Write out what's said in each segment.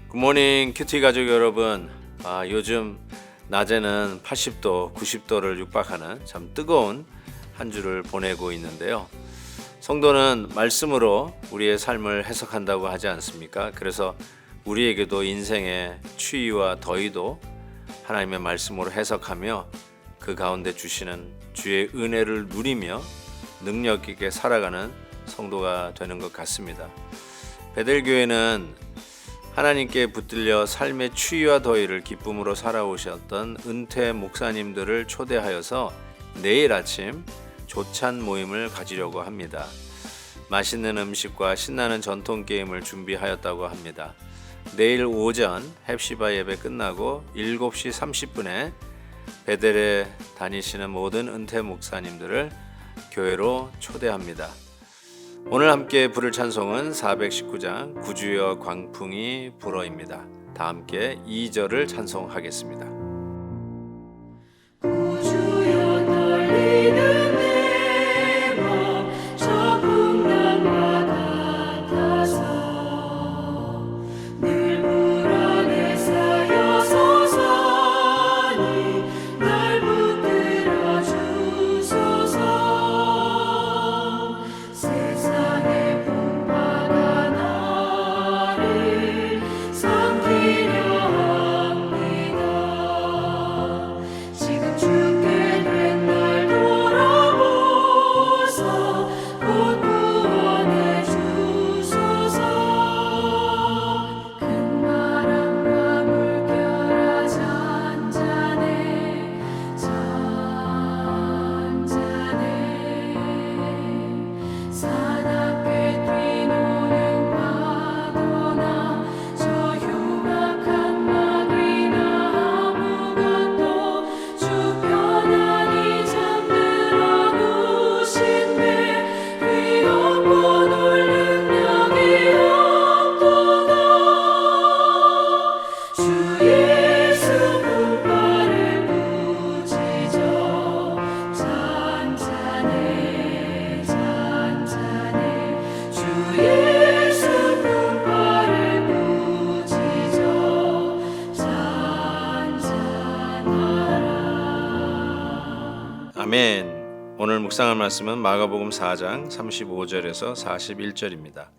굿모닝 큐티 가족 여러분. 요즘 낮에는 80도, 90도를 육박하는 참 뜨거운 한 주를 보내고 있는데요. 성도는 말씀으로 우리의 삶을 해석한다고 하지 않습니까? 그래서 우리에게도 인생의 추위와 더위도 하나님의 말씀으로 해석하며 그 가운데 주시는 주의 은혜를 누리며 능력 있게 살아가는 성도가 되는 것 같습니다. 베델교회는 하나님께 붙들려 삶의 추위와 더위를 기쁨으로 살아오셨던 은퇴 목사님들을 초대하여서 내일 아침 조찬 모임을 가지려고 합니다. 맛있는 음식과 신나는 전통 게임을 준비하였다고 합니다. 내일 오전 헵시바 예배 끝나고 7시 30분에 베델에 다니시는 모든 은퇴 목사님들을 교회로 초대합니다. 오늘 함께 부를 찬송은 419장 구주여 광풍이 불어입니다. 다 함께 2절을 찬송하겠습니다. 구주여 떨리는 내 맘 저 풍랑과 같아서 늘 불안에 쌓여서 사니 날 붙들어 주소서. 세상의 풍파가 나를 삼키려 합니다. 지금 죽게 된 날 돌아보사 곧 구원해 주소서. 큰 바람과 물결아 잔잔해 사납게 뛰노는 파도나 저 흉악한 마귀나 아무것도 주 편안히 잠들어 누신대 위협과 놀 능력이 없도다. 주 예수 분파를 부지저 잔잔해 주 예수 분파를 부지저 잔잔하라. 아멘. 오늘 묵상할 말씀은 마가복음 4장 35절에서 41절입니다.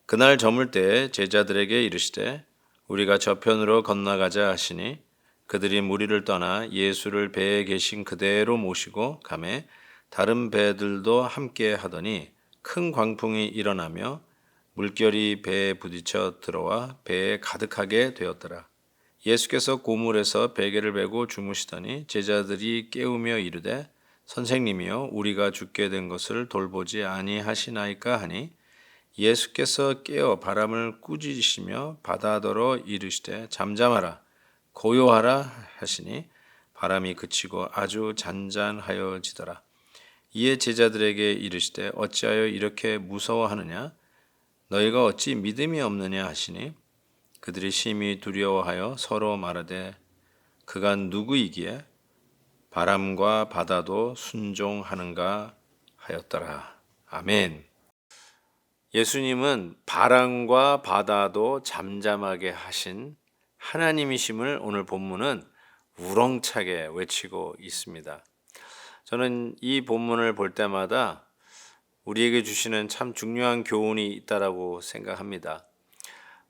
그날 저물 때에 제자들에게 이르시되 우리가 저편으로 건너가자 하시니 그들이 무리를 떠나 예수를 배에 계신 그대로 모시고 가매 다른 배들도 함께 하더니 큰 광풍이 일어나며 물결이 배에 부딪혀 들어와 배에 가득하게 되었더라. 예수께서 고물에서 베개를 베고 주무시더니 제자들이 깨우며 이르되 선생님이여 우리가 죽게 된 것을 돌보지 아니하시나이까 하니 예수께서 깨어 바람을 꾸짖으시며 바다더러 이르시되 잠잠하라 고요하라 하시니 바람이 그치고 아주 잔잔하여지더라. 이에 제자들에게 이르시되 어찌하여 이렇게 무서워하느냐 너희가 어찌 믿음이 없느냐 하시니 그들이 심히 두려워하여 서로 말하되 그가 누구이기에 바람과 바다도 순종하는가 하였더라. 아멘. 예수님은 바람과 바다도 잠잠하게 하신 하나님이심을 오늘 본문은 우렁차게 외치고 있습니다. 저는 이 본문을 볼 때마다 우리에게 주시는 참 중요한 교훈이 있다라고 생각합니다.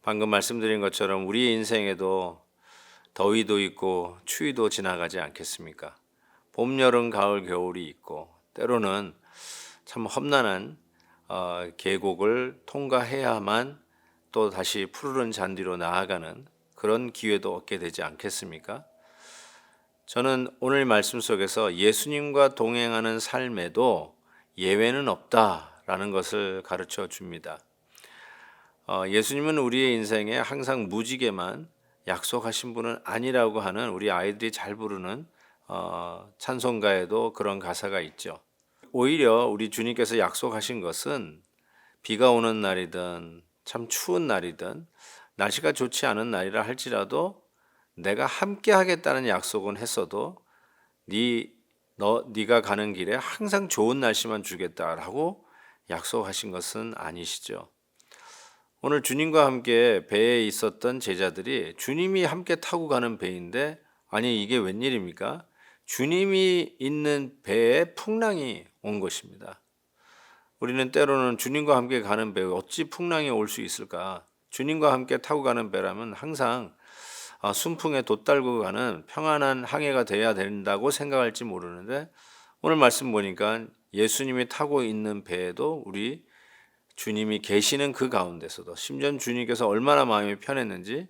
방금 말씀드린 것처럼 우리의 인생에도 더위도 있고 추위도 지나가지 않겠습니까? 봄, 여름, 가을, 겨울이 있고 때로는 참 험난한 계곡을 통과해야만 또 다시 푸르른 잔디로 나아가는 그런 기회도 얻게 되지 않겠습니까? 저는 오늘 말씀 속에서 예수님과 동행하는 삶에도 예외는 없다라는 것을 가르쳐 줍니다. 예수님은 우리의 인생에 항상 무지개만 약속하신 분은 아니라고 하는 우리 아이들이 잘 부르는 찬송가에도 그런 가사가 있죠. 오히려 우리 주님께서 약속하신 것은 비가 오는 날이든 참 추운 날이든 날씨가 좋지 않은 날이라 할지라도 내가 함께 하겠다는 약속은 했어도 네가 가는 길에 항상 좋은 날씨만 주겠다라고 약속하신 것은 아니시죠. 오늘 주님과 함께 배에 있었던 제자들이 주님이 함께 타고 가는 배인데 아니 이게 웬일입니까? 주님이 있는 배에 풍랑이 온 것입니다. 우리는 때로는 주님과 함께 가는 배에 어찌 풍랑이 올 수 있을까? 주님과 함께 타고 가는 배라면 항상 순풍에 돛달고 가는 평안한 항해가 돼야 된다고 생각할지 모르는데 오늘 말씀 보니까 예수님이 타고 있는 배에도 우리 주님이 계시는 그 가운데서도 심지어 주님께서 얼마나 마음이 편했는지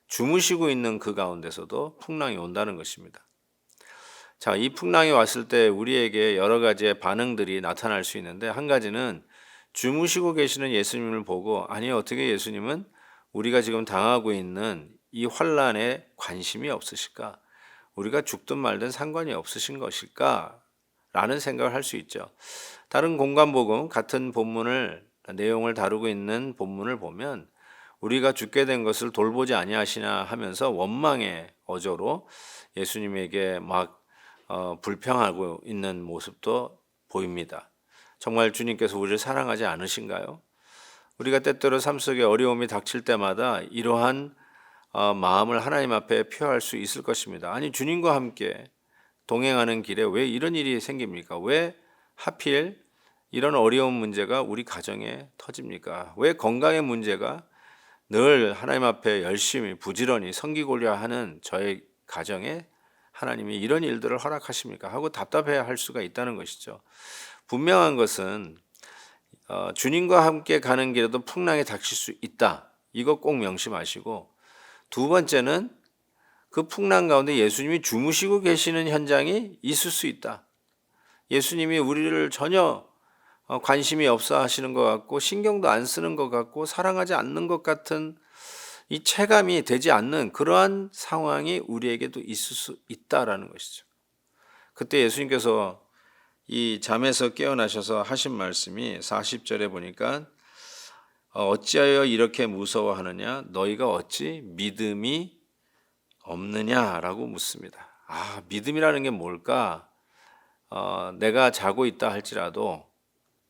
주무시고 있는 그 가운데서도 풍랑이 온다는 것입니다. 자, 이 풍랑이 왔을 때 우리에게 여러 가지의 반응들이 나타날 수 있는데 한 가지는 주무시고 계시는 예수님을 보고 아니 어떻게 예수님은 우리가 지금 당하고 있는 이 환란에 관심이 없으실까? 우리가 죽든 말든 상관이 없으신 것일까? 라는 생각을 할 수 있죠. 다른 공관복음 같은 내용을 다루고 있는 본문을 보면 우리가 죽게 된 것을 돌보지 아니하시나 하면서 원망의 어조로 예수님에게 막 불평하고 있는 모습도 보입니다. 정말 주님께서 우리를 사랑하지 않으신가요? 우리가 때때로 삶 속에 어려움이 닥칠 때마다 이러한 마음을 하나님 앞에 표할 수 있을 것입니다. 아니 주님과 함께 동행하는 길에 왜 이런 일이 생깁니까? 왜 하필 이런 어려운 문제가 우리 가정에 터집니까? 왜 건강의 문제가 늘 하나님 앞에 열심히 부지런히 섬기고자 하는 저의 가정에 하나님이 이런 일들을 허락하십니까? 하고 답답해야 할 수가 있다는 것이죠. 분명한 것은 주님과 함께 가는 길에도 풍랑이 닥칠 수 있다. 이거 꼭 명심하시고 두 번째는 그 풍랑 가운데 예수님이 주무시고 계시는 현장이 있을 수 있다. 예수님이 우리를 전혀 관심이 없어 하시는 것 같고 신경도 안 쓰는 것 같고 사랑하지 않는 것 같은 이 체감이 되지 않는 그러한 상황이 우리에게도 있을 수 있다라는 것이죠. 그때 예수님께서 이 잠에서 깨어나셔서 하신 말씀이 40절에 보니까 어찌하여 이렇게 무서워하느냐 너희가 어찌 믿음이 없느냐라고 묻습니다. 믿음이라는 게 뭘까? 내가 자고 있다 할지라도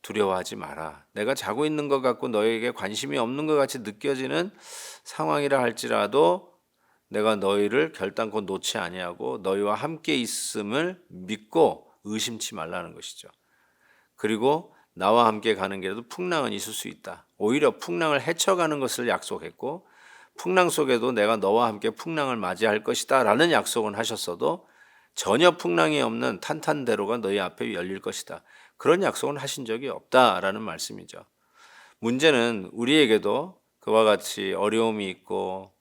두려워하지 마라. 내가 자고 있는 것 같고 너에게 관심이 없는 것 같이 느껴지는 상황이라 할지라도 내가 너희를 결단코 놓지 아니하고 너희와 함께 있음을 믿고 의심치 말라는 것이죠. 그리고 나와 함께 가는 길에도 풍랑은 있을 수 있다. 오히려 풍랑을 헤쳐가는 것을 약속했고 풍랑 속에도 내가 너와 함께 풍랑을 맞이할 것이다 라는 약속은 하셨어도 전혀 풍랑이 없는 탄탄대로가 너희 앞에 열릴 것이다. 그런 약속은 하신 적이 없다라는 말씀이죠. 문제는 우리에게도 그와 같이 어려움이 있고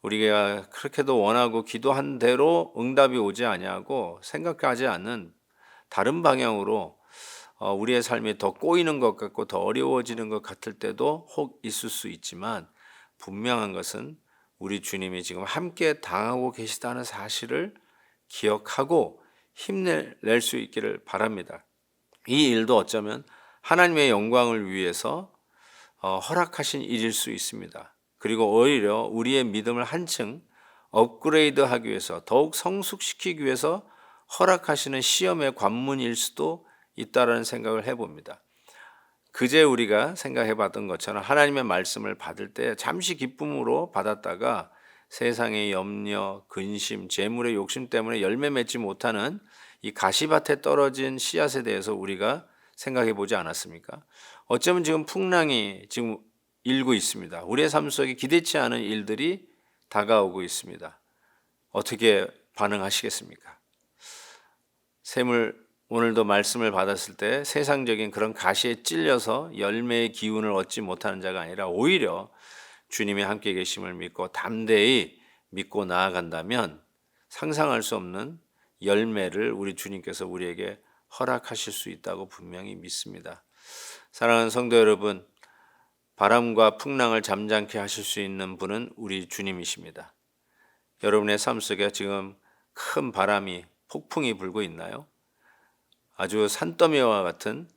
우리가 그렇게도 원하고 기도한 대로 응답이 오지 아니하고 생각하지 않는 다른 방향으로 우리의 삶이 더 꼬이는 것 같고 더 어려워지는 것 같을 때도 혹 있을 수 있지만 분명한 것은 우리 주님이 지금 함께 당하고 계시다는 사실을 기억하고 힘낼 수 있기를 바랍니다. 이 일도 어쩌면 하나님의 영광을 위해서 허락하신 일일 수 있습니다. 그리고 오히려 우리의 믿음을 한층 업그레이드하기 위해서 더욱 성숙시키기 위해서 허락하시는 시험의 관문일 수도 있다라는 생각을 해봅니다. 그제 우리가 생각해봤던 것처럼 하나님의 말씀을 받을 때 잠시 기쁨으로 받았다가 세상의 염려, 근심, 재물의 욕심 때문에 열매 맺지 못하는 이 가시밭에 떨어진 씨앗에 대해서 우리가 생각해 보지 않았습니까? 어쩌면 지금 풍랑이 지금 일고 있습니다. 우리의 삶 속에 기대치 않은 일들이 다가오고 있습니다. 어떻게 반응하시겠습니까? 오늘도 말씀을 받았을 때 세상적인 그런 가시에 찔려서 열매의 기운을 얻지 못하는 자가 아니라 오히려 주님이 함께 계심을 믿고 담대히 믿고 나아간다면 상상할 수 없는 열매를 우리 주님께서 우리에게 허락하실 수 있다고 분명히 믿습니다. 사랑하는 성도 여러분, 바람과 풍랑을 잠잠케 하실 수 있는 분은 우리 주님이십니다. 여러분의 삶 속에 지금 큰 바람이 폭풍이 불고 있나요? 아주 산더미와 같은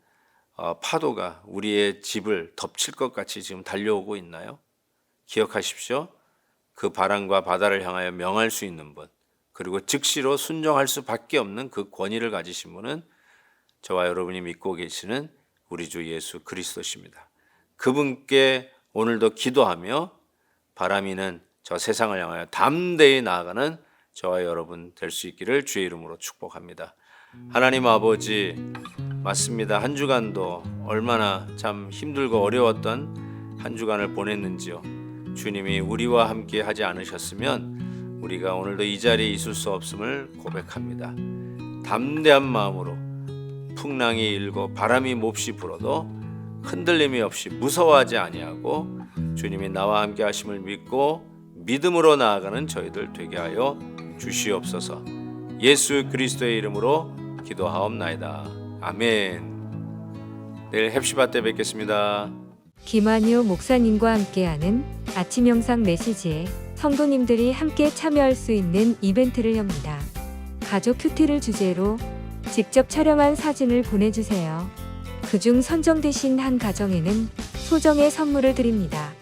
파도가 우리의 집을 덮칠 것 같이 지금 달려오고 있나요? 기억하십시오. 그 바람과 바다를 향하여 명할 수 있는 분, 그리고 즉시로 순종할 수밖에 없는 그 권위를 가지신 분은 저와 여러분이 믿고 계시는 우리 주 예수 그리스도십니다. 그분께 오늘도 기도하며 바람이는 저 세상을 향하여 담대히 나아가는 저와 여러분 될 수 있기를 주의 이름으로 축복합니다. 하나님 아버지, 맞습니다. 한 주간도 얼마나 참 힘들고 어려웠던 한 주간을 보냈는지요. 주님이 우리와 함께 하지 않으셨으면 우리가 오늘도 이 자리에 있을 수 없음을 고백합니다. 담대한 마음으로 풍랑이 일고 바람이 몹시 불어도 흔들림이 없이 무서워하지 아니하고 주님이 나와 함께 하심을 믿고 믿음으로 나아가는 저희들 되게 하여 주시옵소서. 예수 그리스도의 이름으로 기도하옵나이다. 아멘. 내일 헵시바 때 뵙겠습니다. 김한효 목사님과 함께하는 아침 영상 메시지에 성도님들이 함께 참여할 수 있는 이벤트를 엽니다. 가족 큐티를 주제로 직접 촬영한 사진을 보내주세요. 그중 선정되신 한 가정에는 소정의 선물을 드립니다.